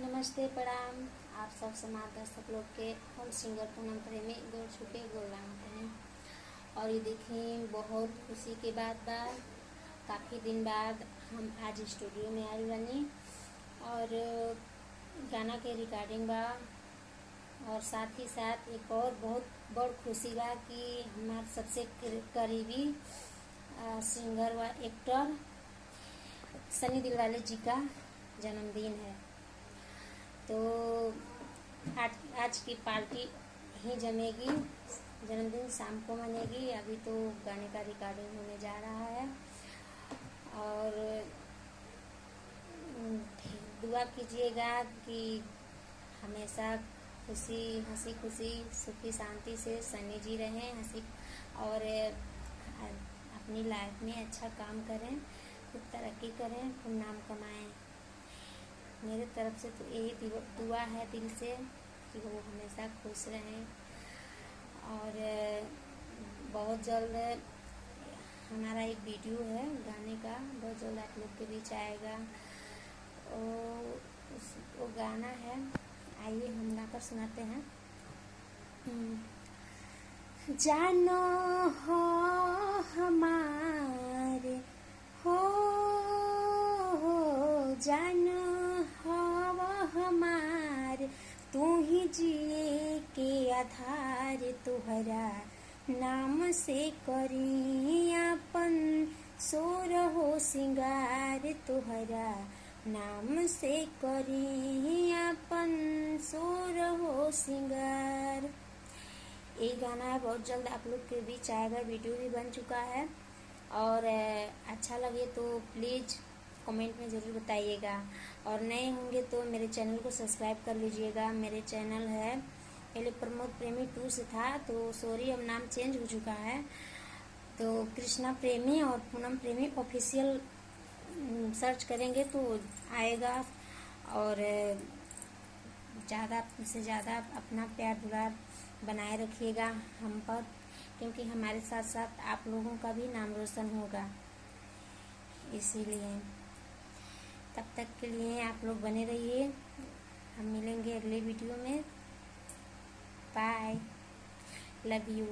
नमस्ते प्रणाम। आप सब समाज दर्शक लोग के हम सिंगर पूनम प्रेमी गोड़ छुके गोलाम करें। और ये देखें, बहुत खुशी के बात काफ़ी दिन बाद हम आज स्टूडियो में आए बनी और गाना के रिकॉर्डिंग बा। और साथ ही साथ एक और बहुत बड़ खुशी बा कि हमारे सबसे करीबी सिंगर व एक्टर सनी दिलवाले जी का जन्मदिन है। तो आज की पार्टी ही जमेगी, जन्मदिन शाम को मनेगी। अभी तो गाने का रिकॉर्डिंग होने जा रहा है और दुआ कीजिएगा कि हमेशा हंसी खुशी सुखी शांति से सनी जी रहें, हंसी और अपनी लाइफ में अच्छा काम करें, खूब तरक्की करें, खूब नाम कमाएं। मेरे तरफ से तो यही दुआ है दिल से कि वो हमेशा खुश रहें। और बहुत जल्द हमारा एक वीडियो है गाने का, बहुत जल्द आप लोग के बीच आएगा। वो गाना है, आइए हम गाकर सुनाते हैं। जानो हो हमारे हो जानो हमार, तू ही जिए के आधार, तुहरा नाम से करी अपन सोर हो सिंगार, तुहरा नाम से करी अपन सोर हो सिंगार। ये गाना बहुत जल्द आप लोग के बीच आएगा, वीडियो भी बन चुका है। और अच्छा लगे तो प्लीज़ कमेंट में ज़रूर बताइएगा। और नए होंगे तो मेरे चैनल को सब्सक्राइब कर लीजिएगा। मेरे चैनल है, पहले प्रमोद प्रेमी 2 से था, तो सॉरी अब नाम चेंज हो चुका है। तो कृष्णा प्रेमी और पूनम प्रेमी ऑफिशियल सर्च करेंगे तो आएगा। और ज़्यादा से ज़्यादा अपना प्यार दुलार बनाए रखिएगा हम पर, क्योंकि हमारे साथ साथ आप लोगों का भी नाम रोशन होगा। इसीलिए तब तक के लिए आप लोग बने रहिए। हम मिलेंगे अगले वीडियो में। Bye, love you.